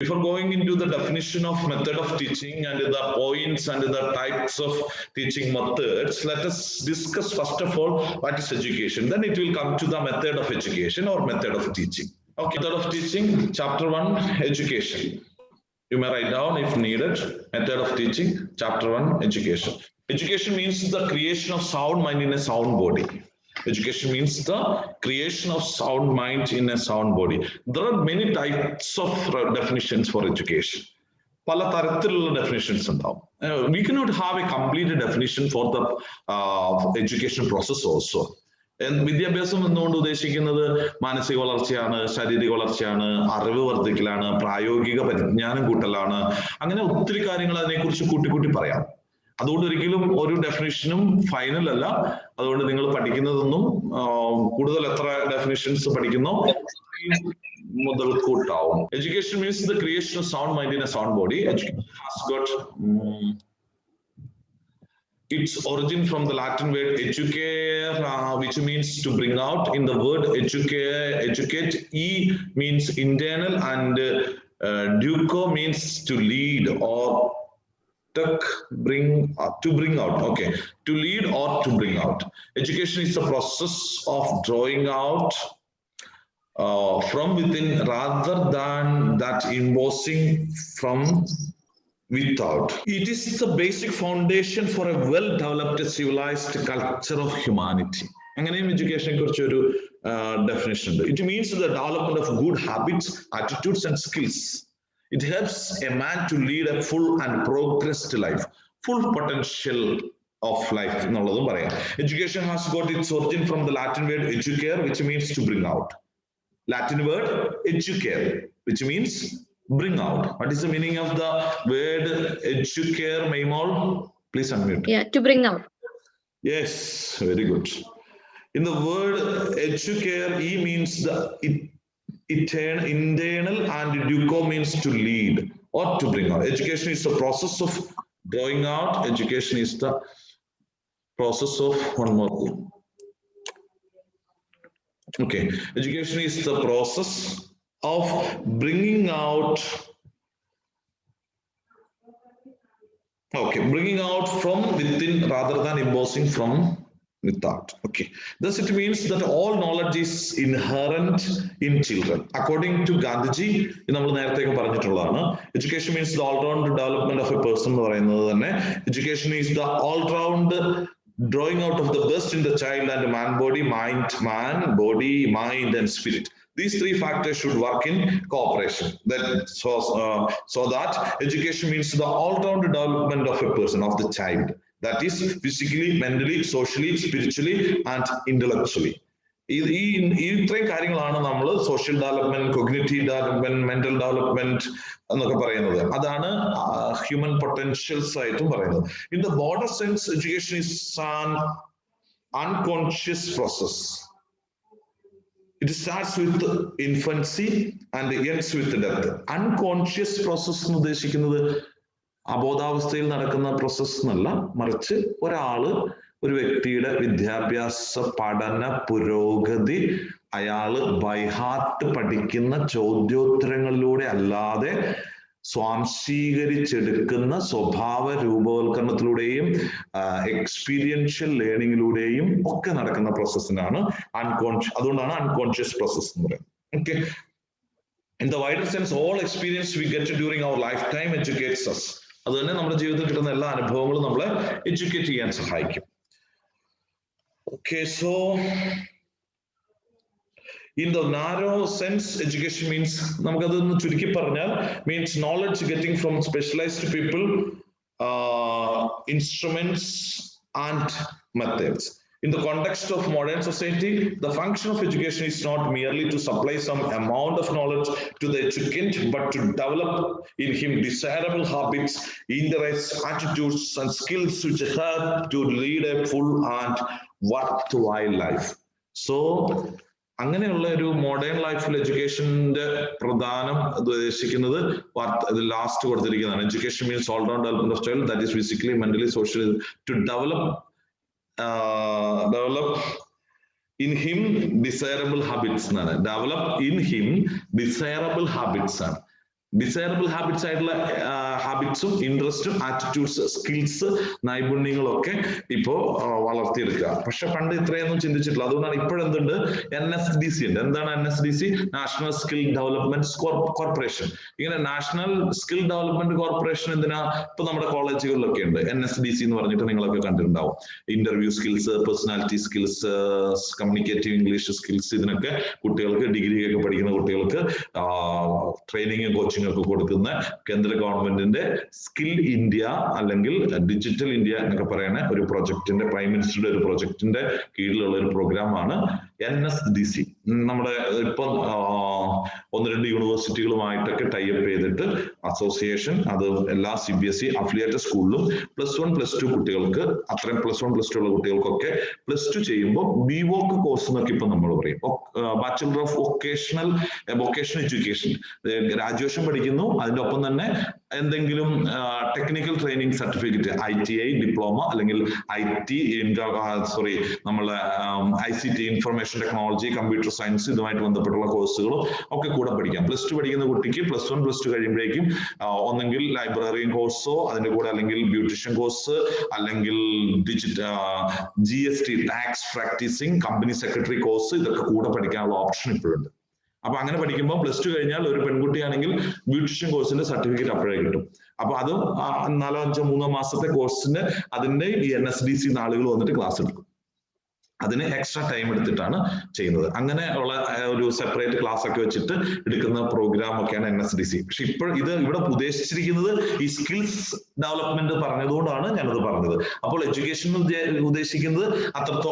Before going into the definition of method of teaching and the points and the types of teaching methods, let us discuss first of all what is education. Then it will come to the method of education or method of teaching. Okay, method of teaching, chapter 1, education. You may write down if needed. Method of teaching, chapter 1, education. Education means the creation of sound mind in a sound body. Education means the creation of sound mind in a sound body. There are many types of definitions for education. പല തരത്തിലുള്ള definitions ഉണ്ടാവും. We cannot have a complete definition for the education process also. വിദ്യാഭ്യാസം എന്നുകൊണ്ട് ഉദ്ദേശിക്കുന്നത് മാനസിക വളർച്ചയാണ്, ശാരീരിക വളർച്ചയാണ്, അറിവ് വർദ്ധിക്കലാണ്, പ്രായോഗിക പരിജ്ഞാനം കൂട്ടലാണ്. അങ്ങനെ ഒത്തിരി കാര്യങ്ങൾ അതിനെക്കുറിച്ച് കൂട്ടി പറയാം. അതുകൊണ്ട് ഒരിക്കലും ഒരു ഡെഫിനിഷനും ഫൈനൽ അല്ല. അതുകൊണ്ട് നിങ്ങൾ പഠിക്കുന്നതൊന്നും കൂടുതൽ എത്ര definitions പഠിക്കുന്നോ മുതൽക്കൂട്ടാവും. Education means the creation of sound mind in a sound body. Education has got its origin from the Latin word educare, which means to bring out. In the word educate, E means internal and duco means to lead or to bring out. Okay, to lead or to bring out. Education is the process of drawing out from within rather than that imposing from without. It is the basic foundation for a well-developed civilized culture of humanity. അങ്ങനെയും എഡ്യൂക്കേഷനെ കുറിച്ച് ഒരു definition ഉണ്ട്. It means the development of good habits, attitudes and skills. It helps a man to lead a full and progressed life, full potential of life എന്നുള്ളതും പറയാം. Education has got its origin from the Latin word educare, which means to bring out. Latin word educare, which means bring out. What is the meaning of the word educare, Maimol? Please unmute. Yeah, to bring out. Yes, very good. In the word educare, E means the internal and duco means to lead or to bring out. Education is the process of drawing out. Education is the process of one more thing. Okay, education is the process of bringing out. Okay, bringing out from within rather than imposing from without. Okay, thus it means that all knowledge is inherent in children. According to Gandhiji, നമ്മൾ നേരത്തെ പറഞ്ഞിട്ടുള്ളതാണ്. Education means the all-round development of a person എന്ന് പറയുന്നത് തന്നെ. Education is the all-round drawing out of the best in the child and man, body, mind and spirit. These three factors should work in cooperation. So that education means the all-round development of a person, of the child. That is physically, mentally, socially, spiritually and intellectually. ഈ ഇത്രയും കാര്യങ്ങളാണ് നമ്മൾ social development, cognitive development, mental development എന്നൊക്കെ പറയുന്നത്. അതാണ് human potentials ആയിട്ടും പറയുന്നത്. In the border sense, education is an unconscious process. It starts with infancy and ends with death. Unconscious process എന്ന് ഉദ്ദേശിക്കുന്നത് അബോധാവസ്ഥയിൽ നടക്കുന്ന പ്രോസസ് എന്നല്ല, മറിച്ച് ഒരു വ്യക്തിയുടെ വിദ്യാഭ്യാസ പഠന പുരോഗതി അയാള് ബൈഹാർട്ട് പഠിക്കുന്ന ചോദ്യോത്തരങ്ങളിലൂടെ അല്ലാതെ സ്വാംശീകരിച്ചെടുക്കുന്ന സ്വഭാവ രൂപവൽക്കരണത്തിലൂടെയും എക്സ്പീരിയൻഷ്യൽ ലേണിംഗിലൂടെയും ഒക്കെ നടക്കുന്ന പ്രോസസ്സിനാണ് അതുകൊണ്ടാണ് അൺകോൺഷ്യസ് പ്രോസസ് എന്ന് പറയുന്നത്. Okay, in the wider sense all experience we get during our life time educates us. അത് തന്നെ നമ്മുടെ ജീവിതത്തിൽ കിട്ടുന്ന എല്ലാ അനുഭവങ്ങളും നമ്മളെ എഡ്യൂക്കേറ്റ് ചെയ്യാൻ സഹായിക്കും. Okay, so in the narrow sense, education means, നമുക്കതൊന്ന് ചുരുക്കി പറഞ്ഞാൽ, means knowledge getting from specialized people, instruments and methods. In the context of modern society, the function of education is not merely to supply some amount of knowledge to the educand, but to develop in him desirable habits, interests, attitudes and skills which help to lead a full and worthwhile life. So അങ്ങനെയുള്ള ഒരു modern ലൈഫിൽ എഡ്യൂക്കേഷന്റെ പ്രധാനം ഉദ്ദേശിക്കുന്നത് last കൊടുത്തിരിക്കുന്നതാണ്. Education means all round development of child, that is physically, mentally, socially, to develop in him desirable habits. Develop in him desirable habits. Desirable habits ആയിട്ടുള്ള ഹാബിറ്റ്സും ഇൻട്രസ്റ്റും attitudes skills നൈപുണ്യങ്ങളൊക്കെ ഇപ്പോ വളർത്തിയെടുക്കുക. പക്ഷെ പണ്ട് ഇത്രയൊന്നും ചിന്തിച്ചിട്ടില്ല. അതുകൊണ്ടാണ് ഇപ്പോഴെന്തുണ്ട്, NSDC ഉണ്ട്. എന്താണ് NSDC? National skill development corporation. ഇങ്ങനെ നാഷണൽ സ്കിൽ ഡെവലപ്മെന്റ് കോർപ്പറേഷൻ എന്തിനാ ഇപ്പൊ നമ്മുടെ കോളേജുകളിലൊക്കെ ഉണ്ട്. NSDC എന്ന് പറഞ്ഞിട്ട് നിങ്ങളൊക്കെ കണ്ടിട്ടുണ്ടാവും. Interview skills, personality skills, communicative English skills, ഇതിനൊക്കെ കുട്ടികൾക്ക് ഡിഗ്രി ഒക്കെ പഠിക്കുന്ന കുട്ടികൾക്ക് ട്രെയിനിങ് കോച്ചിങ് ഒക്കെ കൊടുക്കുന്ന കേന്ദ്ര ഗവൺമെന്റിന്റെ സ്കിൽ ഇന്ത്യ അല്ലെങ്കിൽ ഡിജിറ്റൽ ഇന്ത്യ എന്നൊക്കെ പറയുന്ന ഒരു പ്രൊജക്ടിന്റെ, പ്രൈം മിനിസ്റ്ററുടെ ഒരു പ്രൊജക്ടിന്റെ കീഴിലുള്ള ഒരു പ്രോഗ്രാമാണ് NSDC. നമ്മുടെ ഇപ്പം 1-2 യൂണിവേഴ്സിറ്റികളുമായിട്ടൊക്കെ ടൈപ്പ് ചെയ്തിട്ട് അസോസിയേഷൻ, അത് എല്ലാ CBSE അഫിലിയേറ്റഡ് സ്കൂളിലും +1 +2 കുട്ടികൾക്ക്, അത്രയും +1 +2 ഉള്ള കുട്ടികൾക്കൊക്കെ +2 ചെയ്യുമ്പോൾ BVOC കോഴ്സ് എന്നൊക്കെ ഇപ്പൊ നമ്മൾ പറയും, bachelor of vocational education. Graduation പഠിക്കുന്നു, അതിന്റെ ഒപ്പം തന്നെ എന്തെങ്കിലും technical training certificate, ITI diploma അല്ലെങ്കിൽ നമ്മളെ ICT information technology, computer science, ഇതുമായിട്ട് ബന്ധപ്പെട്ടുള്ള കോഴ്സുകളും ഒക്കെ കൂടെ പഠിക്കാം. +2 പഠിക്കുന്ന കുട്ടിക്ക് +1 +2 കഴിയുമ്പോഴേക്കും ഒന്നെങ്കിൽ ലൈബ്രറിയൻ കോഴ്സോ അതിന്റെ കൂടെ, അല്ലെങ്കിൽ ബ്യൂട്ടീഷ്യൻ കോഴ്സ്, അല്ലെങ്കിൽ GST tax practising, company secretary course, ഇതൊക്കെ കൂടെ പഠിക്കാനുള്ള ഓപ്ഷൻ ഇപ്പോഴുണ്ട്. അപ്പൊ അങ്ങനെ പഠിക്കുമ്പോൾ +2 കഴിഞ്ഞാൽ ഒരു പെൺകുട്ടിയാണെങ്കിൽ ബ്യൂട്ടീഷ്യൻ കോഴ്സിന്റെ സർട്ടിഫിക്കറ്റ് അപ്പോഴേ കിട്ടും. അപ്പൊ അതും 4, 5, 3 മാസത്തെ കോഴ്സിന് അതിന്റെ ഈ NSDC ആളുകൾ വന്നിട്ട് ക്ലാസ് എടുക്കും. അതിന് എക്സ്ട്രാ ടൈം എടുത്തിട്ടാണ് ചെയ്യുന്നത്. അങ്ങനെ ഉള്ള ഒരു സെപ്പറേറ്റ് ക്ലാസ് ഒക്കെ വെച്ചിട്ട് എടുക്കുന്ന പ്രോഗ്രാം ഒക്കെയാണ് NSDC. പക്ഷെ ഇവിടെ ഉദ്ദേശിച്ചിരിക്കുന്നത് ഈ സ്കിൽസ് ഡെവലപ്മെന്റ് പറഞ്ഞതുകൊണ്ടാണ് ഞാനത് പറഞ്ഞത്. അപ്പോൾ എഡ്യൂക്കേഷൻ ഉദ്ദേശിക്കുന്നത്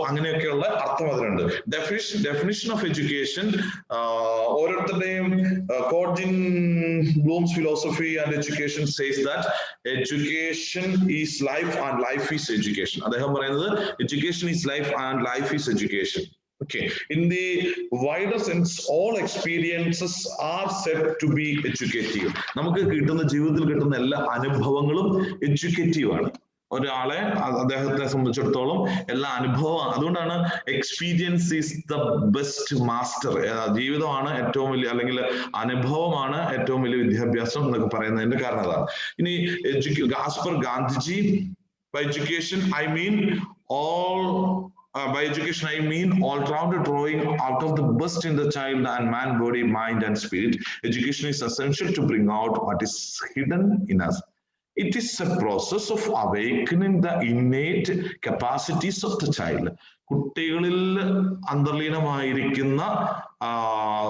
അങ്ങനെയൊക്കെയുള്ള അർത്ഥം അതിലുണ്ട്. ഡെഫിനിഷൻ ഓഫ് എഡ്യൂക്കേഷൻ ഓരോരുത്തരുടെയും കോഡ്ജിൻ Bloom's philosophy and education says that education is life and life is education. അദ്ദേഹം പറയുന്നത് education is life and life is education. Okay, in the wider sense, all experiences are said to be educative. നമുക്ക് കിട്ടുന്ന ജീവിതത്തിൽ കിട്ടുന്ന എല്ലാ അനുഭവങ്ങളും educative ആണ്. ഒരാളെ, അദ്ദേഹത്തെ സംബന്ധിച്ചിടത്തോളം എല്ലാ അനുഭവമാണ്. അതുകൊണ്ടാണ് experience is the best master. ജീവിതമാണ് ഏറ്റവും വലിയ, അല്ലെങ്കിൽ അനുഭവമാണ് ഏറ്റവും വലിയ വിദ്യാഭ്യാസം എന്നൊക്കെ പറയുന്നതിന്റെ കാരണം അതാണ്. ഇനി as per Gandhiji, by education I mean all-rounded drawing out of the best in the child and man, body, mind and spirit. Education is essential to bring out what is hidden in us. It is a process of awakening the innate capacities of the child. കുട്ടികളിൽ അന്തർലീനമായിരിക്കുന്ന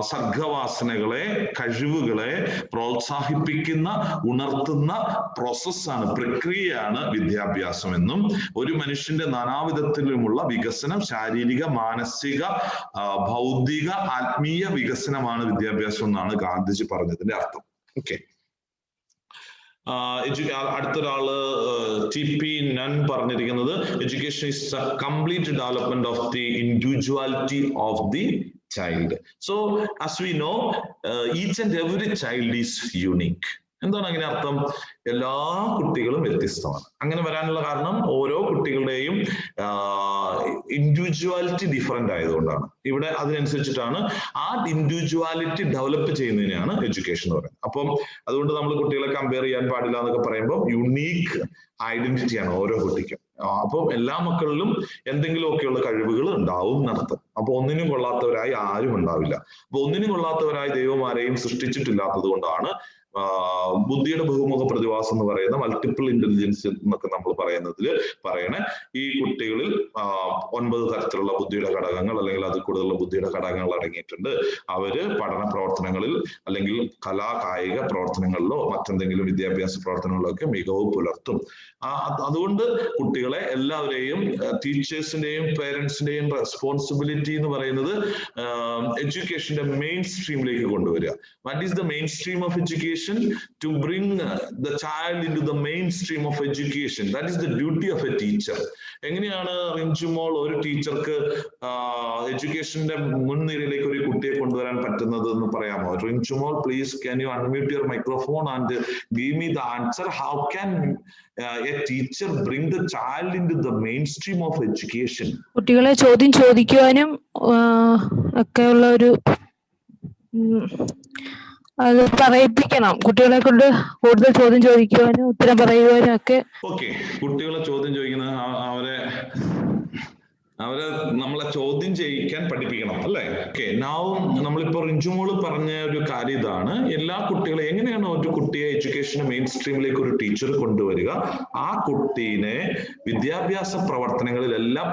സർഗവാസനകളെ, കഴിവുകളെ പ്രോത്സാഹിപ്പിക്കുന്ന, ഉണർത്തുന്ന പ്രോസസ്സാണ്, പ്രക്രിയയാണ് വിദ്യാഭ്യാസം എന്നും, ഒരു മനുഷ്യന്റെ നാനാവിധത്തിലുമുള്ള വികസനം, ശാരീരിക, മാനസിക, ഭൗതിക, ആത്മീയ വികസനമാണ് വിദ്യാഭ്യാസം എന്നാണ് ഗാന്ധിജി പറഞ്ഞതിന്റെ അർത്ഥം. ഓക്കെ, അടുത്തൊരാള് TP നൻ പറഞ്ഞിരിക്കുന്നത് education is A complete development of the individuality of the child. So as we know, each and every child is unique. എന്താണ് അങ്ങനെ അർത്ഥം? എല്ലാ കുട്ടികളും വ്യത്യസ്തമാണ്. അങ്ങനെ വരാനുള്ള കാരണം ഓരോ കുട്ടികളുടെയും ഇൻഡിവിജ്വാലിറ്റി ഡിഫറെന്റ് ആയതുകൊണ്ടാണ്. ഇവിടെ അതിനനുസരിച്ചിട്ടാണ് ആ ഇൻഡിവിജ്വാലിറ്റി ഡെവലപ്പ് ചെയ്യുന്നതിനാണ് എഡ്യൂക്കേഷൻ എന്ന് പറയുന്നത്. അപ്പം അതുകൊണ്ട് നമ്മൾ കുട്ടികളെ കമ്പയർ ചെയ്യാൻ പാടില്ല എന്നൊക്കെ പറയുമ്പോൾ യുണീക്ക് ഐഡന്റിറ്റിയാണ് ഓരോ കുട്ടിക്കും. അപ്പം എല്ലാ മക്കളിലും എന്തെങ്കിലുമൊക്കെയുള്ള കഴിവുകൾ ഉണ്ടാവും എന്നർത്ഥം. അപ്പൊ ഒന്നിനും കൊള്ളാത്തവരായി ആരും ഉണ്ടാവില്ല. അപ്പൊ ഒന്നിനും കൊള്ളാത്തവരായി ദൈവം ആരെയും സൃഷ്ടിച്ചിട്ടില്ലാത്തത് കൊണ്ടാണ് ബുദ്ധിയുടെ ബഹുമുഖ പ്രതിഭാസം എന്ന് പറയുന്ന മൾട്ടിപ്പിൾ ഇന്റലിജൻസ് എന്നൊക്കെ നമ്മൾ പറയണേ ഈ കുട്ടികളിൽ 9 തരത്തിലുള്ള ബുദ്ധിയുടെ ഘടകങ്ങൾ അല്ലെങ്കിൽ അതിൽ കൂടുതലുള്ള ബുദ്ധിയുടെ ഘടകങ്ങൾ അടങ്ങിയിട്ടുണ്ട്. അവര് പഠന പ്രവർത്തനങ്ങളിൽ അല്ലെങ്കിൽ കായിക പ്രവർത്തനങ്ങളിലോ മറ്റെന്തെങ്കിലും വിദ്യാഭ്യാസ പ്രവർത്തനങ്ങളിലോ ഒക്കെ മികവ് പുലർത്തും. അതുകൊണ്ട് കുട്ടികളെ എല്ലാവരെയും, ടീച്ചേഴ്സിന്റെയും പേരൻസിന്റെയും റെസ്പോൺസിബിലിറ്റി എന്ന് പറയുന്നത് എഡ്യൂക്കേഷന്റെ മെയിൻ സ്ട്രീമിലേക്ക് കൊണ്ടുവരിക. What is the main stream of education? To bring the child into the mainstream of education. That is the duty of a teacher. എങ്ങനെയാണ് റിഞ്ചുമോൾ ഒരു ടീച്ചർക്ക് എഡ്യൂക്കേഷന്റെ മുൻനിരയിലേക്ക് ഒരു കുട്ടിയെ കൊണ്ടുവരാൻ പറ്റുന്നത് എന്ന് പറയാമോ? റിഞ്ചുമോൾ, please can you unmute your microphone and give me the answer. How can a teacher bring the child into the mainstream of education? കുട്ടികളെ ചോദ്യം ചോദിക്കുവാനും ഒക്കെയുള്ള ഒരു അത് പറയിപ്പിക്കണം. കുട്ടികളെ കൊണ്ട് കൂടുതൽ ചോദ്യം ചോദിക്കുവാനും ഉത്തരം പറയുവാനും ഒക്കെ. ഓക്കെ, കുട്ടികളെ ചോദ്യം ചോദിക്കുന്ന അവരെ നമ്മളെ ചോദ്യം ചെയ്യിക്കാൻ പഠിപ്പിക്കണം അല്ലേ? ഓക്കെ, നമ്മളിപ്പോ റിഞ്ചുമോള് പറഞ്ഞ ഒരു കാര്യം ഇതാണ്. എല്ലാ കുട്ടികളും എങ്ങനെയാണ് ഒരു കുട്ടിയെ എഡ്യൂക്കേഷൻ മെയിൻ സ്ട്രീമിലേക്ക് ഒരു ടീച്ചർ കൊണ്ടുവരിക? ആ കുട്ടീനെ വിദ്യാഭ്യാസ പ്രവർത്തനങ്ങളിൽ എല്ലാ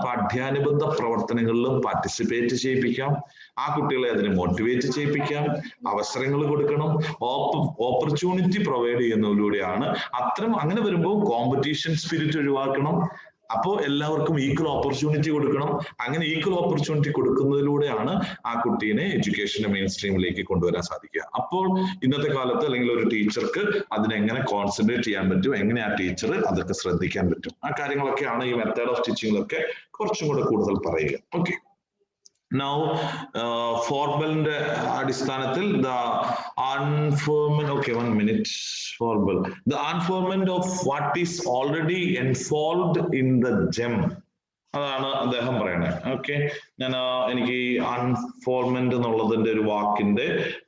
പാഠ്യാനുബന്ധ പ്രവർത്തനങ്ങളിലും പാർട്ടിസിപ്പേറ്റ് ചെയ്യിപ്പിക്കാം. ആ കുട്ടികളെ അതിനെ മോട്ടിവേറ്റ് ചെയ്യിപ്പിക്കാം, അവസരങ്ങൾ കൊടുക്കണം, ഓപ്പർച്യൂണിറ്റി പ്രൊവൈഡ് ചെയ്യുന്നതിലൂടെയാണ്. അങ്ങനെ വരുമ്പോൾ കോമ്പറ്റീഷൻ സ്പിരിറ്റ് ഒഴിവാക്കണം. അപ്പോൾ എല്ലാവർക്കും ഈക്വൽ ഓപ്പർച്യൂണിറ്റി കൊടുക്കണം. അങ്ങനെ ഈക്വൽ ഓപ്പർച്യൂണിറ്റി കൊടുക്കുന്നതിലൂടെയാണ് ആ കുട്ടീനെ എഡ്യൂക്കേഷന്റെ മെയിൻ സ്ട്രീമിലേക്ക് കൊണ്ടുവരാൻ സാധിക്കുക. അപ്പോൾ ഇന്നത്തെ കാലത്ത് അല്ലെങ്കിൽ ഒരു ടീച്ചർക്ക് അതിനെങ്ങനെ കോൺസെൻട്രേറ്റ് ചെയ്യാൻ പറ്റും, എങ്ങനെ ആ ടീച്ചർ അതൊക്കെ ശ്രദ്ധിക്കാൻ പറ്റും, ആ കാര്യങ്ങളൊക്കെയാണ് ഈ മെത്തേഡ് ഓഫ് ടീച്ചിങ്ങിലൊക്കെ കുറച്ചും കൂടെ കൂടുതൽ പറയുക. ഓക്കെ, now ഫോർബലിന്റെ അടിസ്ഥാനത്തിൽ the unfoldment, okay, 1 minute, forbal, the unfoldment of what is already enfolded in the gem, അതാണ് അദ്ദേഹം പറയണത്. ഓക്കെ, എനിക്ക് ഈ അൺഫോൾമെന്റ് എന്നുള്ളതിന്റെ ഒരു വാക്കിന്റെ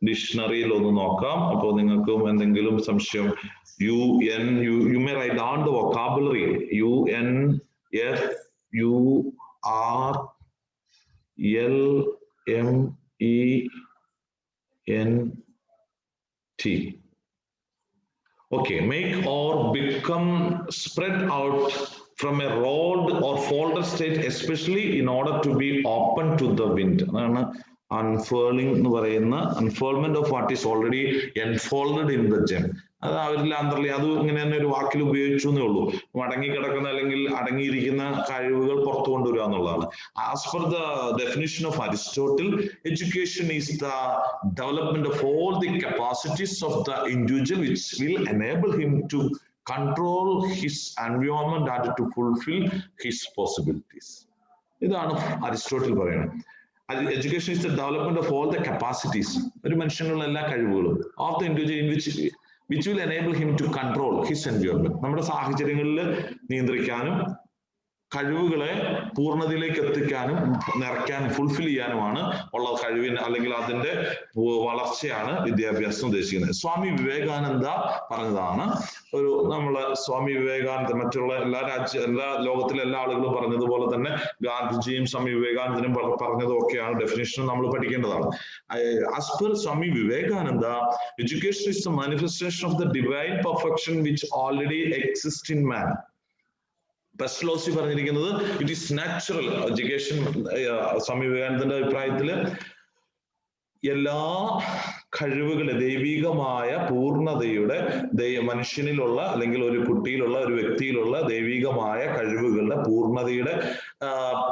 ഡിക്ഷണറിയിൽ ഒന്ന് നോക്കാം. അപ്പോൾ നിങ്ങൾക്കും എന്തെങ്കിലും സംശയം, you may write down the vocabulary UNFURLMENT. Okay, make or become, spread out from a rolled or folded state, especially in order to be open to the wind. അതാണ് unfurling എന്ന് പറയുന്ന, unfoldment of what is already enfolded in the gem. അത് അവരിൽ അത് ഇങ്ങനെ തന്നെ ഒരു വാക്കിൽ ഉപയോഗിച്ചു എന്നേ ഉള്ളൂ. മടങ്ങിക്കിടക്കുന്ന അല്ലെങ്കിൽ അടങ്ങിയിരിക്കുന്ന കഴിവുകൾ പുറത്തു കൊണ്ടുവരിക എന്നുള്ളതാണ്. As per the definition of Aristotle, education is the development of all the capacities of the individual which will enable him to control his environment and to fulfill his possibilities. ഇതാണ് അരിസ്റ്റോട്ടിൽ പറയുന്നത്. Education is the development of all the capacities, ഒരു മനുഷ്യനുള്ള എല്ലാ കഴിവുകളും, of the individual which will enable him to control his environment. നമ്മുടെ സാഹചര്യങ്ങളിൽ നിയന്ത്രിക്കാനും കഴിവുകളെ പൂർണ്ണതയിലേക്ക് എത്തിക്കാനും നിറയ്ക്കാനും ഫുൾഫിൽ ചെയ്യാനുമാണ് ഉള്ള കഴിവിന് അല്ലെങ്കിൽ അതിന്റെ വളർച്ചയാണ് വിദ്യാഭ്യാസം ഉദ്ദേശിക്കുന്നത്. സ്വാമി വിവേകാനന്ദ പറഞ്ഞതാണ്. സ്വാമി വിവേകാനന്ദ മറ്റുള്ള എല്ലാ ലോകത്തിലെ എല്ലാ ആളുകളും പറഞ്ഞതുപോലെ തന്നെ ഗാന്ധിജിയും സ്വാമി വിവേകാനന്ദനും പറഞ്ഞതും ഒക്കെയാണ് ഡെഫിനിഷൻ നമ്മൾ പഠിക്കേണ്ടതാണ്. As per Swami Vivekananda, education is the manifestation of the divine perfection which already exists in man. പെസ്ലോസി പറഞ്ഞിരിക്കുന്നത് ഇറ്റ് ഈസ് നാച്ചുറൽ എഡ്യൂക്കേഷൻ. സ്വാമി വിവേകാനന്ദന്റെ അഭിപ്രായത്തില് എല്ലാ കഴിവുകളെ ദൈവികമായ പൂർണ്ണതയുടെ മനുഷ്യനിലുള്ള അല്ലെങ്കിൽ ഒരു കുട്ടിയിലുള്ള ഒരു വ്യക്തിയിലുള്ള ദൈവികമായ കഴിവുകളുടെ പൂർണ്ണതയുടെ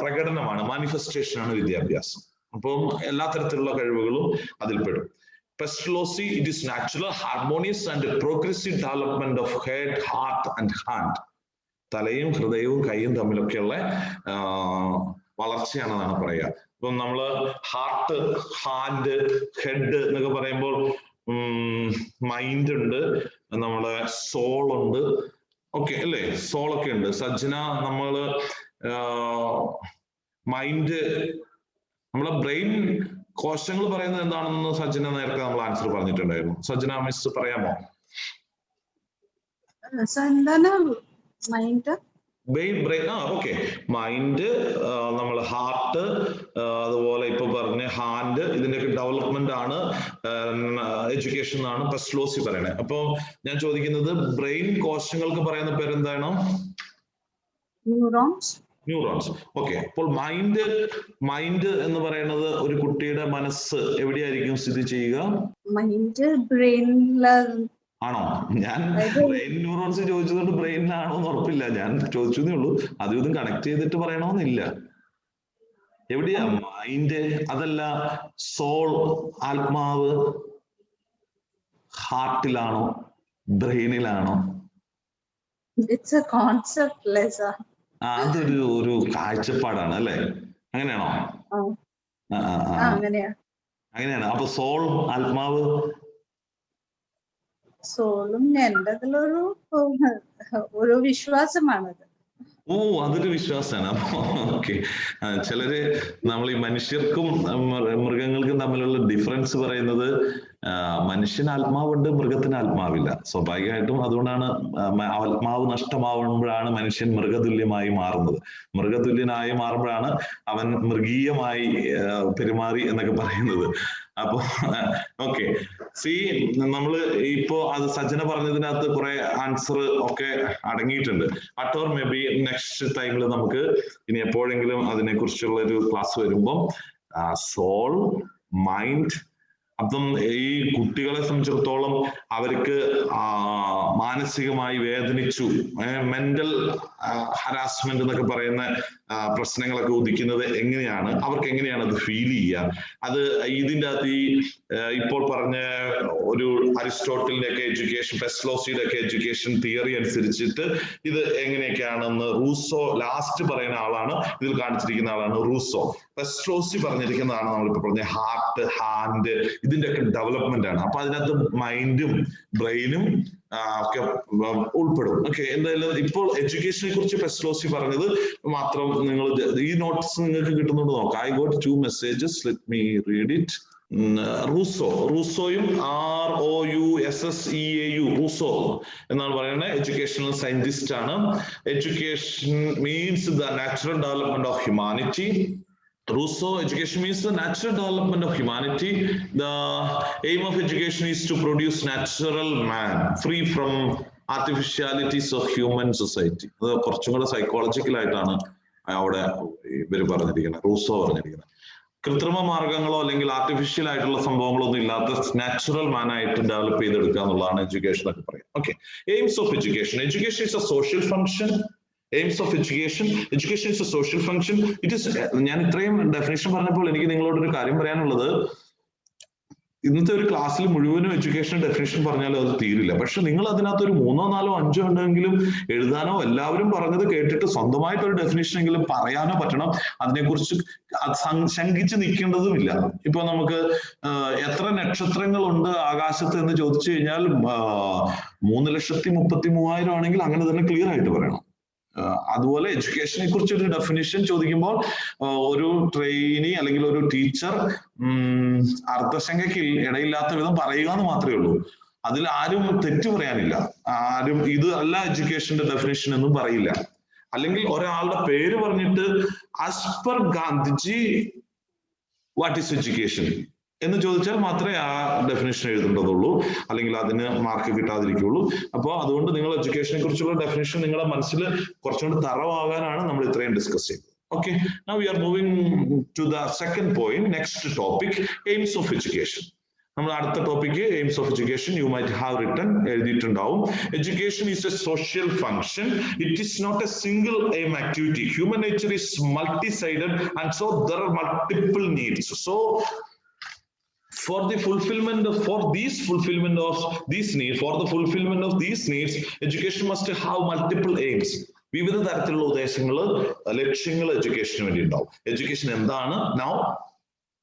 പ്രകടനമാണ്, മാനിഫെസ്റ്റേഷനാണ് വിദ്യാഭ്യാസം. അപ്പം എല്ലാ തരത്തിലുള്ള കഴിവുകളും അതിൽപ്പെടും. Pestalozzi, it is natural, harmonious and progressive development of head, heart and hand. തലയും ഹൃദയവും കൈയും തമ്മിലൊക്കെയുള്ള വളർച്ചയാണെന്നാണ് പറയുക. ഇപ്പം നമ്മള് ഹാർട്ട്, ഹാൻഡ്, ഹെഡ് എന്നൊക്കെ പറയുമ്പോൾ മൈൻഡ് ഉണ്ട്, നമ്മളെ സോൾ ഉണ്ട്, ഓക്കെ അല്ലേ? സോളൊക്കെ ഉണ്ട്. സജ്ജന, നമ്മള് മൈൻഡ്, നമ്മളെ ബ്രെയിൻ കോശങ്ങൾ പറയുന്നത് എന്താണെന്ന് സജ്ജന നേരത്തെ നമ്മൾ ആൻസർ പറഞ്ഞിട്ടുണ്ടായിരുന്നു. സജ്ജന മിസ് പറയാമോ? ഓക്കെ, മൈൻഡ്, നമ്മൾ ഹാർട്ട്, അതുപോലെ ഇപ്പൊ പറഞ്ഞ ഹാൻഡ്, ഇതിന്റെയൊക്കെ ഡെവലപ്മെന്റ് ആണ് എഡ്യൂക്കേഷൻ എന്നാണ് പെസ്ലോസി പറയണത്. അപ്പൊ ഞാൻ ചോദിക്കുന്നത്, ബ്രെയിൻ കോശങ്ങൾക്ക് പറയുന്ന പേരെന്താണ്? ന്യൂറോൺസ്. ഓക്കെ, അപ്പോൾ മൈൻഡ് എന്ന് പറയുന്നത് ഒരു കുട്ടിയുടെ മനസ്സ് എവിടെയായിരിക്കും സ്ഥിതി ചെയ്യുക? മൈൻഡ് ബ്രെയിനിലാണ്. ആണോ? ഞാൻ ബ്രെയിൻ ന്യൂറോൺസ് ചോദിച്ചതുകൊണ്ട് ബ്രെയിനിലാണോ എന്ന് ഉറപ്പില്ല. ഞാൻ ചോദിച്ചതേ ഉള്ളൂ. അതും ഇതും കണക്ട് ചെയ്തിട്ട് പറയണമെന്നില്ല. എവിടെയാ മൈൻഡ്? അതല്ല, സോൾ, ആത്മാവ് ഹാർട്ടിലാണോ ബ്രെയിനിലാണോ? It's a concept less. അതൊരു കാഴ്ചപ്പാടാണ് അല്ലേ? അങ്ങനെയാണോ? അങ്ങനെയാണ്. അപ്പൊ സോൾ, ആത്മാവ്, സോളും എൻ്റെ ഒരു വിശ്വാസമാണത്. ഓ, അതൊരു വിശ്വാസമാണ്. അപ്പൊ ഓക്കെ, ചിലര് നമ്മൾ ഈ മനുഷ്യർക്കും മൃഗങ്ങൾക്കും തമ്മിലുള്ള ഡിഫറൻസ് പറയുന്നത്, മനുഷ്യന് ആത്മാവുണ്ട്, മൃഗത്തിന് ആത്മാവില്ല. സ്വാഭാവികമായിട്ടും അതുകൊണ്ടാണ് ആത്മാവ് നഷ്ടമാവുമ്പോഴാണ് മനുഷ്യൻ മൃഗതുല്യമായി മാറുന്നത്. മൃഗതുല്യനായി മാറുമ്പോഴാണ് അവൻ മൃഗീയമായി പെരുമാറി എന്നൊക്കെ പറയുന്നത്. അപ്പൊ ഓക്കെ, സി നമ്മള് ഇപ്പോ അത് സജ്ജന പറഞ്ഞതിനകത്ത് കുറെ ആൻസർ ഒക്കെ അടങ്ങിയിട്ടുണ്ട്. അട്ടോർ മേ ബി നെക്സ്റ്റ് ടൈമിൽ നമുക്ക് ഇനി എപ്പോഴെങ്കിലും അതിനെ കുറിച്ചുള്ള ഒരു ക്ലാസ് വരുമ്പോൾ സോൾ, മൈൻഡ്, അപ്പം ഈ കുട്ടികളെ സംബന്ധിച്ചിടത്തോളം അവർക്ക് മാനസികമായി വേദനിച്ചു, മെന്റൽ ഹരാസ്മെന്റ് എന്നൊക്കെ പറയുന്ന പ്രശ്നങ്ങളൊക്കെ ഉദിക്കുന്നത് എങ്ങനെയാണ്, അവർക്ക് എങ്ങനെയാണ് അത് ഫീൽ ചെയ്യുക, അത് ഇതിൻ്റെ അകത്ത് ഈ ഇപ്പോൾ പറഞ്ഞ ഒരു അരിസ്റ്റോട്ടലിന്റെ ഒക്കെ എഡ്യൂക്കേഷൻ, പെസ്ലോസിയുടെ ഒക്കെ എഡ്യൂക്കേഷൻ തിയറി അനുസരിച്ചിട്ട് ഇത് എങ്ങനെയൊക്കെയാണെന്ന് റൂസോ ലാസ്റ്റ് പറയുന്ന ആളാണ്, ഇതിൽ കാണിച്ചിരിക്കുന്ന ആളാണ് റൂസോ. പെസ്ലോസി പറഞ്ഞിരിക്കുന്നതാണ് നമ്മളിപ്പോ പറഞ്ഞ ഹാർട്ട്, ഹാൻഡ്, ഇതിന്റെ ഒക്കെ ഡെവലപ്മെന്റ് ആണ്. അപ്പൊ അതിനകത്ത് മൈൻഡും ബ്രെയിനും ഒക്കെ ഉൾപ്പെടും. ഓക്കെ, എന്തായാലും ഇപ്പോൾ എഡ്യൂക്കേഷനെ കുറിച്ച് പെസ്ലോസി പറഞ്ഞത് മാത്രം നിങ്ങൾ ഈ നോട്ട്സ് നിങ്ങൾക്ക് കിട്ടുന്നുണ്ട് നോക്കാം. I got 2 messages, let me read it. റൂസോയും ROUSSEAU റൂസോ എന്നാണ് പറയുന്നത്. എഡ്യൂക്കേഷണൽ സയന്റിസ്റ്റ് ആണ്. Education means the natural development of humanity. Rousseau, education means the natural development of humanity. The aim of education is to produce natural man free from artificialities of human society. അത് കുറച്ചും കൂടെ psychological ആയിട്ടാണ് അവിടെ ഇവര് പറഞ്ഞിരിക്കുന്നത്, Rousseau പറഞ്ഞിരിക്കുന്നത്. കൃത്രിമ മാർഗങ്ങളോ അല്ലെങ്കിൽ ആർട്ടിഫിഷ്യൽ ആയിട്ടുള്ള സംഭവങ്ങളോ ഒന്നും ഇല്ലാത്ത നാച്ചുറൽ മാൻ ആയിട്ട് ഡെവലപ്പ് ചെയ്തെടുക്കുക എന്നുള്ളതാണ് എഡ്യൂക്കേഷൻ ഒക്കെ പറയുന്നത്. Okay, AIIMS of education. Education is A social function. Aims of education. Education is a social function. It is, ഞാൻ ഇത്രയും ഡെഫിനേഷൻ പറഞ്ഞപ്പോൾ എനിക്ക് നിങ്ങളോടൊരു കാര്യം പറയാനുള്ളത്, ഇന്നത്തെ ഒരു ക്ലാസ്സിൽ മുഴുവനും എഡ്യൂക്കേഷൻ ഡെഫിനേഷൻ പറഞ്ഞാലും അത് തീരില്ല. പക്ഷെ നിങ്ങൾ അതിനകത്ത് ഒരു 3, 4, 5 ഉണ്ടെങ്കിലും എഴുതാനോ, എല്ലാവരും പറഞ്ഞത് കേട്ടിട്ട് സ്വന്തമായിട്ടൊരു ഡെഫിനേഷൻ എങ്കിലും പറയാനോ പറ്റണം. അതിനെക്കുറിച്ച് ശങ്കിച്ച് നിൽക്കേണ്ടതുമില്ല. ഇപ്പൊ നമുക്ക് എത്ര നക്ഷത്രങ്ങളുണ്ട് ആകാശത്ത് എന്ന് ചോദിച്ചു കഴിഞ്ഞാൽ 3,33,000 ആണെങ്കിൽ അങ്ങനെ തന്നെ ക്ലിയർ ആയിട്ട് പറയണം. അതുപോലെ എഡ്യൂക്കേഷനെ കുറിച്ച് ഒരു ഡെഫിനിഷൻ ചോദിക്കുമ്പോൾ ഒരു ട്രെയിനി അല്ലെങ്കിൽ ഒരു ടീച്ചർ അർത്ഥശങ്കയ്ക്ക് ഇടയില്ലാത്ത വിധം പറയുക എന്ന് മാത്രമേ ഉള്ളൂ. അതിൽ ആരും തെറ്റ് പറയാനില്ല. ആരും ഇത് അല്ല എഡ്യൂക്കേഷന്റെ ഡെഫിനിഷൻ എന്നും പറയില്ല. അല്ലെങ്കിൽ ഒരാളുടെ പേര് പറഞ്ഞിട്ട് as per Gandhiji what is education എന്ന് ചോദിച്ചാൽ മാത്രമേ ആ ഡെഫിനേഷൻ എഴുതേണ്ടതുള്ളൂ, അല്ലെങ്കിൽ അതിന് മാർക്ക് കിട്ടാതിരിക്കുള്ളൂ. അപ്പോൾ അതുകൊണ്ട് നിങ്ങൾ എഡ്യൂക്കേഷനെ കുറിച്ചുള്ള ഡെഫിനേഷൻ നിങ്ങളുടെ മനസ്സിൽ കുറച്ചുകൂടി തറവാകാനാണ് നമ്മൾ ഇത്രയും ഡിസ്കസ് ചെയ്തത്. Okay, now we are moving to the second point, next topic, aims of education. നമ്മുടെ അടുത്ത topic aims of education. You might have written, എഴുതിയിട്ടുണ്ടാവും. Education is a social function. It is not a single aim activity. Human nature is multi sided and so there are multiple needs. So for the fulfillment of these needs, education must have multiple aims. വിവിധ തരത്തിലുള്ള ഉദ്ദേശങ്ങൾ, ലക്ഷ്യങ്ങൾ എഡ്യൂക്കേഷന് വേണ്ടി ഉണ്ടാവും. Education എന്താണ്? Now,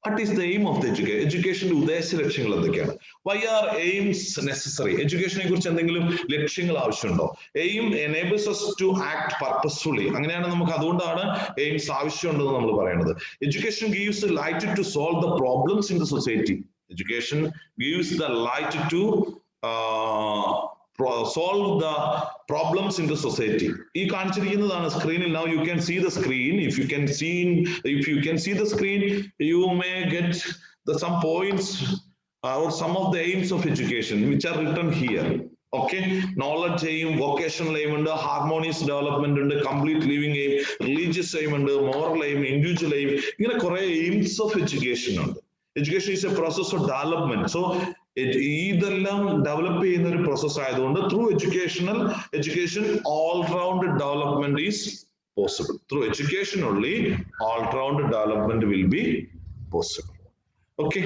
what is the aim of the education? എഡ്യൂക്കേഷന്റെ ഉദ്ദേശ ലക്ഷ്യങ്ങൾ എന്തൊക്കെയാണ്? Why are aims necessary? എഡ്യൂക്കേഷനെ കുറിച്ച് എന്തെങ്കിലും ലക്ഷ്യങ്ങൾ ആവശ്യമുണ്ടോ? Aim enables us to act purposefully. അങ്ങനെയാണ് നമുക്ക്, അതുകൊണ്ടാണ് എയിംസ് ആവശ്യമുണ്ടെന്ന് നമ്മൾ പറയുന്നത്. Education gives the light to solve the problems in the society. Education gives the light to solve the problems in the society. ഈ കാണിച്ചിരിക്കുന്നതാണ് സ്ക്രീനിൽ. Now you can see the screen. If you can see the screen, you may get some points or some of the aims of education which are written here. Okay, knowledge aim, vocational aim ഉണ്ട്, harmonious development ഉണ്ട്, complete living aim, religious aim ഉണ്ട്, moral aim, individual aim. ഇങ്ങനെ കുറെ aims of education ഉണ്ട്. Education is a process of development. So ഇതെല്ലാം develop ചെയ്യുന്ന ഒരു process ആയതുകൊണ്ട് through education all round development is possible. Through education only all round development will be possible. Okay,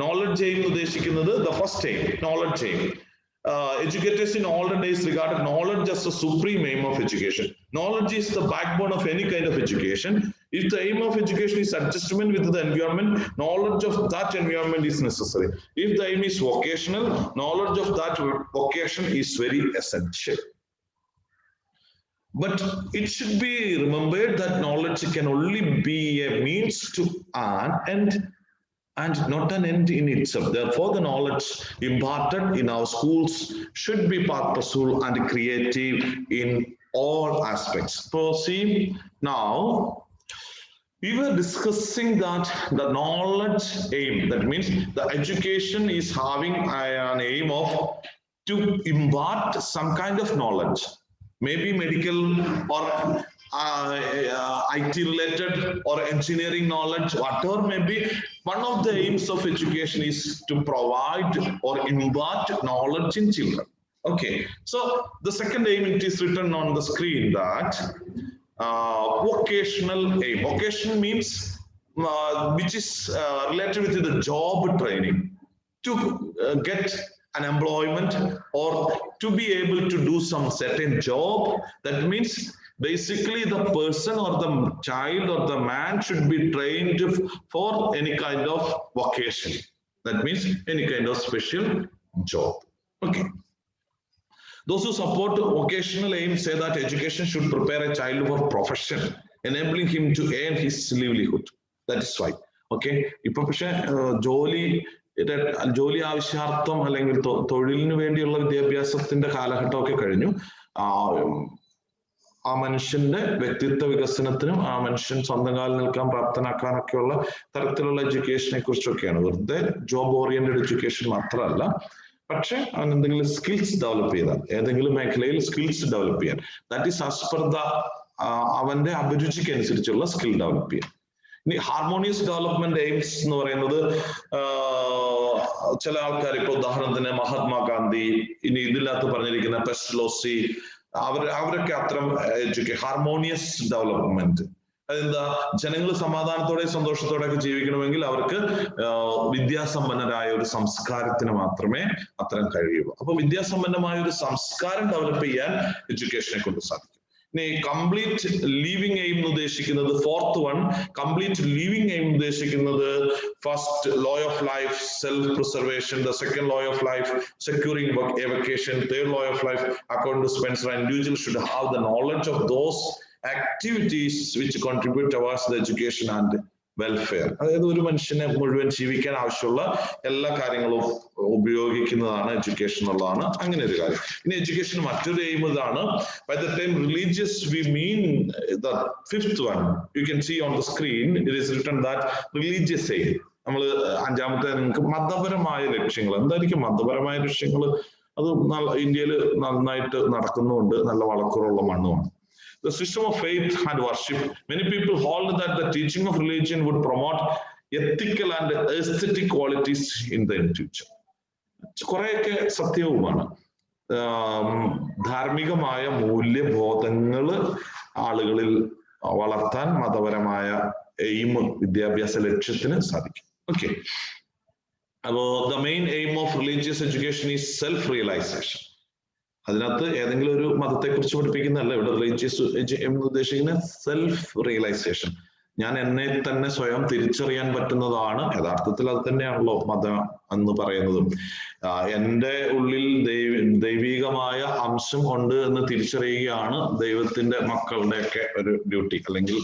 knowledge aim ഉദ്ദേശിക്കുന്നത് the first aim, knowledge aim. Educators in olden days regarded knowledge as the supreme aim of education. Knowledge is the backbone of any kind of education. If the aim of education is adjustment with the environment, knowledge of that environment is necessary. If the aim is vocational, knowledge of that vocation is very essential. But it should be remembered that knowledge can only be a means to an end and not an end in itself. Therefore, the knowledge imparted in our schools should be purposeful and creative in all aspects. So see, now we were discussing that the knowledge aim, that means the education is having an aim of to impart some kind of knowledge, maybe medical or IT related or engineering knowledge, whatever may be. One of the aims of education is to provide or impart knowledge in children. Okay, so the second aim, it is written on the screen that vocational aim. Vocation means which is related with the job training, to get an employment or to be able to do some certain job. That means basically the person or the child or the man should be trained for any kind of vocation. That means any kind of special job. Okay. Those who support vocational aim say that education should prepare a child for profession, enabling him to earn his livelihood. That is why. Okay. ഇപ്പൊ പക്ഷെ ജോലി ആവശ്യാർത്ഥം അല്ലെങ്കിൽ തൊഴിലിന് വേണ്ടിയുള്ള വിദ്യാഭ്യാസത്തിന്റെ കാലഘട്ടമൊക്കെ കഴിഞ്ഞു. ആ മനുഷ്യന്റെ വ്യക്തിത്വ വികസനത്തിനും ആ മനുഷ്യൻ സ്വന്തം കാലിൽ നിൽക്കാൻ പ്രാപ്തനാക്കാനൊക്കെയുള്ള തരത്തിലുള്ള എഡ്യൂക്കേഷനെ കുറിച്ചൊക്കെയാണ്. വെറുതെ ജോബ് ഓറിയന്റഡ് എഡ്യൂക്കേഷൻ മാത്രമല്ല, പക്ഷെ അവൻ എന്തെങ്കിലും സ്കിൽസ് ഡെവലപ്പ് ചെയ്താൽ, ഏതെങ്കിലും മേഖലയിൽ സ്കിൽസ് ഡെവലപ്പ് ചെയ്യാൻ, that is as per the അവന്റെ അഭിരുചിക്ക് അനുസരിച്ചുള്ള സ്കിൽ ഡെവലപ്പ് ചെയ്യാൻ. ഇനി ഹാർമോണിയസ് ഡെവലപ്മെന്റ് എയിംസ് എന്ന് പറയുന്നത് ചില ആൾക്കാർ, ഇപ്പൊ ഉദാഹരണത്തിന് മഹാത്മാഗാന്ധി, ഇനി ഇതിനകത്ത് പറഞ്ഞിരിക്കുന്ന പെസ്റ്റ്ലോസി, അവരൊക്കെ അത്തരം ഹാർമോണിയസ് ഡെവലപ്മെന്റ്. അതെന്താ, ജനങ്ങൾ സമാധാനത്തോടെ സന്തോഷത്തോടെ ഒക്കെ ജീവിക്കണമെങ്കിൽ അവർക്ക് വിദ്യാസമ്പന്നരായ ഒരു സംസ്കാരത്തിന് മാത്രമേ അത്തരം കഴിയുള്ളൂ. അപ്പൊ വിദ്യാസമ്പന്നമായ ഒരു സംസ്കാരം ഡെവലപ്പ് ചെയ്യാൻ എഡ്യൂക്കേഷനെ കൊണ്ട് സാധിക്കും. ഇനി കംപ്ലീറ്റ് ലിവിങ് എയിം എന്ന് ഉദ്ദേശിക്കുന്നത്, fourth one, complete living aim ഉദ്ദേശിക്കുന്നത് first law of life, self preservation. The second law of life, securing avocation. Third law of life, according to Spencer, individual should have the knowledge of those activities which contribute towards the education and welfare. അതായത് ഒരു മനുഷ്യനെ മുഴുവൻ ജീവിക്കാൻ ആവശ്യമുള്ള എല്ലാ കാര്യങ്ങളും ഉപയോഗിക്കുന്നതാണ് education എന്നുള്ളതാണ് അങ്ങനെ ഒരു കാര്യം. ഇനി എഡ്യൂക്കേഷൻ മറ്റൊരു എയിം ഇതാണ്. By the time religious we mean the fifth one. You can see on the screen it is written that religious aim. നമ്മൾ അഞ്ചാമത്തെ നിങ്ങൾക്ക് മതപരമായ ലക്ഷ്യങ്ങൾ. എന്തായിരിക്കും മതപരമായ ലക്ഷ്യങ്ങൾ? അത് ഇന്ത്യയിൽ നന്നായിട്ട് നടക്കുന്നുണ്ട്, നല്ല വളക്കുറവുള്ള മണ്ണുമാണ്. The system of faith and worship. Many people hold that the teaching of religion would promote ethical and aesthetic qualities in the individual. കുറെയൊക്കെ സത്യവുമാണ്. ധാർമ്മികമായ മൂല്യബോധങ്ങൾ ആളുകളിൽ വളർത്താൻ മതപരമായ എയിം, വിദ്യാഭ്യാസ ലക്ഷ്യത്തിന് സാധിക്കും. ഓക്കെ, അപ്പോ the main aim of religious education is self realization. അതിനകത്ത് ഏതെങ്കിലും ഒരു മതത്തെ കുറിച്ച് പഠിപ്പിക്കുന്നതല്ല ഇവിടെ റിലീജിയസ് എന്ന് ഉദ്ദേശിക്കുന്ന സെൽഫ് റിയലൈസേഷൻ. ഞാൻ എന്നെ തന്നെ സ്വയം തിരിച്ചറിയാൻ പറ്റുന്നതാണ്. യഥാർത്ഥത്തിൽ അത് തന്നെയാണല്ലോ മതം എന്ന് പറയുന്നതും. എൻ്റെ ഉള്ളിൽ ദൈവികമായ അംശം ഉണ്ട് എന്ന് തിരിച്ചറിയുകയാണ് ദൈവത്തിന്റെ മക്കളുടെയൊക്കെ ഒരു ഡ്യൂട്ടി. അല്ലെങ്കിൽ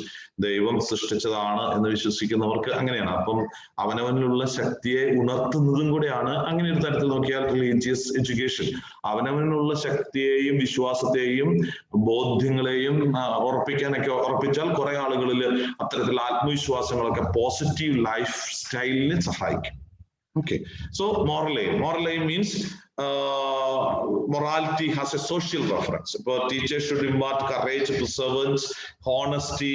ദൈവം സൃഷ്ടിച്ചതാണ് എന്ന് വിശ്വസിക്കുന്നവർക്ക് അങ്ങനെയാണ്. അപ്പം അവനവനിലുള്ള ശക്തിയെ ഉണർത്തുന്നതും കൂടെയാണ്. അങ്ങനെ ഒരു തരത്തിൽ നോക്കിയാൽ റിലീജിയസ് എഡ്യൂക്കേഷൻ അവനവനിലുള്ള ശക്തിയെയും വിശ്വാസത്തെയും ബോധ്യങ്ങളെയും ഉറപ്പിച്ചാൽ കുറെ ആളുകളിൽ അത്തരത്തിൽ ആത്മവിശ്വാസങ്ങളൊക്കെ പോസിറ്റീവ് ലൈഫ് സ്റ്റൈലിന് സഹായിക്കും. Okay, so moral aim means morality has a social reference. But teachers should impart courage, perseverance, honesty,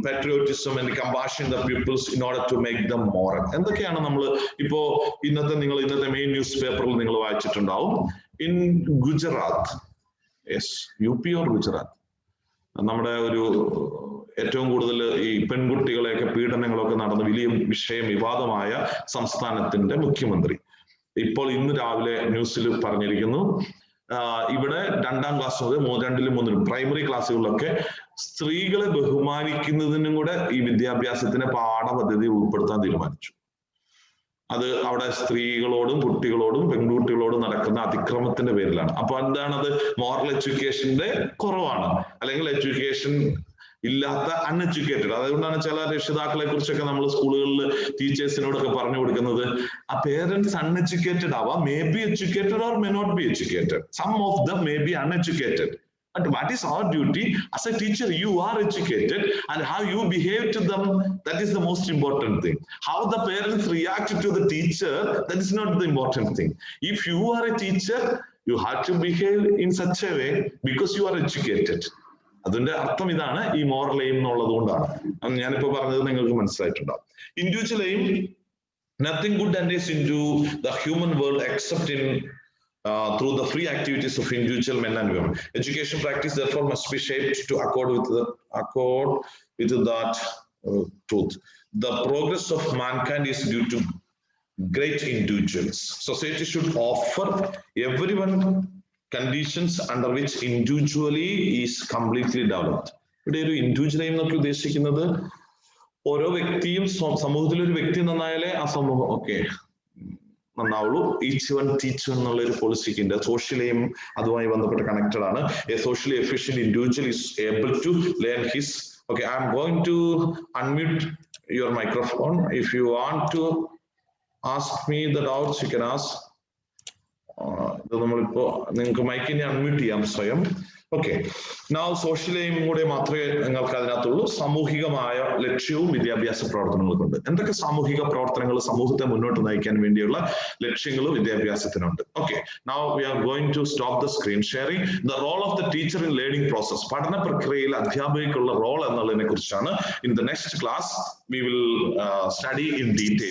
patriotism and compassion in the pupils in order to make them moral. എന്തൊക്കെയാണ് നമ്മൾ ഇപ്പോ ഇന്നത്തെ main news പേപ്പറിൽ നിങ്ങൾ വായിച്ചിട്ടുണ്ടാവും. In Gujarat, yes, UP or Gujarat, നമ്മുടെ ഒരു ഏറ്റവും കൂടുതൽ ഈ പെൺകുട്ടികളെയൊക്കെ പീഡനങ്ങളൊക്കെ നടന്ന വലിയ വിവാദമായ സംസ്ഥാനത്തിന്റെ മുഖ്യമന്ത്രി ഇപ്പോൾ ഇന്ന് രാവിലെ ന്യൂസിൽ പറഞ്ഞിരിക്കുന്നു, ഇവിടെ 2ാം ക്ലാസ് മുതൽ 2ലും 3ലും പ്രൈമറി ക്ലാസ്സുകളിലൊക്കെ സ്ത്രീകളെ ബഹുമാനിക്കുന്നതിനും കൂടെ ഈ വിദ്യാഭ്യാസത്തിന്റെ പാഠപദ്ധതി ഉൾപ്പെടുത്താൻ തീരുമാനിച്ചു. അത് അവിടെ സ്ത്രീകളോടും കുട്ടികളോടും പെൺകുട്ടികളോടും നടക്കുന്ന അതിക്രമത്തിന്റെ പേരിലാണ്. അപ്പൊ എന്താണത്? മോറൽ എഡ്യൂക്കേഷന്റെ കുറവാണ്, അല്ലെങ്കിൽ എഡ്യൂക്കേഷൻ ഇല്ലാത്ത അൺഎഡ്യൂക്കേറ്റഡ്. അതുകൊണ്ടാണ് ചില രക്ഷിതാക്കളെ കുറിച്ചൊക്കെ നമ്മൾ സ്കൂളുകളിൽ ടീച്ചേഴ്സിനോടൊക്കെ പറഞ്ഞു കൊടുക്കുന്നത്, ആ പേരൻസ് അൺഎഡ്യൂക്കേറ്റഡ് ആവാം, may be educated or may not be educated, some of them may be uneducated. But what is our duty as a teacher? You are educated, and how you behave to them, that is the most important thing. How the parents react to the teacher, that is not the important thing. If you are a teacher, you have to behave in such a way because you are educated. അതിന്റെ അർത്ഥം ഇതാണ്, ഈ moral aim എന്നുള്ളത് കൊണ്ടാണ്. ഞാനിപ്പോ പറഞ്ഞത് നിങ്ങൾക്ക് മനസ്സിലായിട്ടുണ്ടാവും. Individual aim, nothing good enters into the human world except in through the free activities of individual men and women. Education practice therefore must be shaped to accord with that truth. The progress of mankind is due to great individuals. Society should offer everyone conditions under which individually is completely developed. ഇവിടെ ഒരു individual aim എന്നൊക്കെ ഉദ്ദേശിക്കുന്നത് ഓരോ വ്യക്തിയും സമൂഹത്തിൽ ഒരു വ്യക്തി നന്നായാലേ ആ സമൂഹം ഓക്കെ നന്നാവുള്ളൂ. ഈച്ച് വൺ ടീച്ച് എന്നുള്ള ഒരു പോളിസിക്ക് ഉണ്ട്. സോഷ്യൽ എയിം അതുമായി ബന്ധപ്പെട്ട് കണക്റ്റഡ് ആണ്. A socially efficient individual is able to learn his okay. I'm going to unmute your microphone. If you want to ask me the doubts you can ask. ഇത് നമ്മളിപ്പോ നിങ്ങൾക്ക് മൈക്കിനെ unmute ചെയ്യാം സ്വയം. Okay, നാവ് social aim കൂടെ മാത്രമേ നിങ്ങൾക്ക് അതിനകത്തുള്ളൂ. സാമൂഹികമായ ലക്ഷ്യവും വിദ്യാഭ്യാസ പ്രവർത്തനങ്ങൾക്കുണ്ട്. എന്തൊക്കെ സാമൂഹിക പ്രവർത്തനങ്ങൾ സമൂഹത്തെ മുന്നോട്ട് നയിക്കാൻ വേണ്ടിയുള്ള ലക്ഷ്യങ്ങളും വിദ്യാഭ്യാസത്തിനുണ്ട്. Okay, now we are going to stop the screen sharing. The role of the teacher in learning process, പഠന പ്രക്രിയയിൽ അധ്യാപകർക്കുള്ള റോൾ എന്നുള്ളതിനെ കുറിച്ചാണ് in the next class we will study in detail.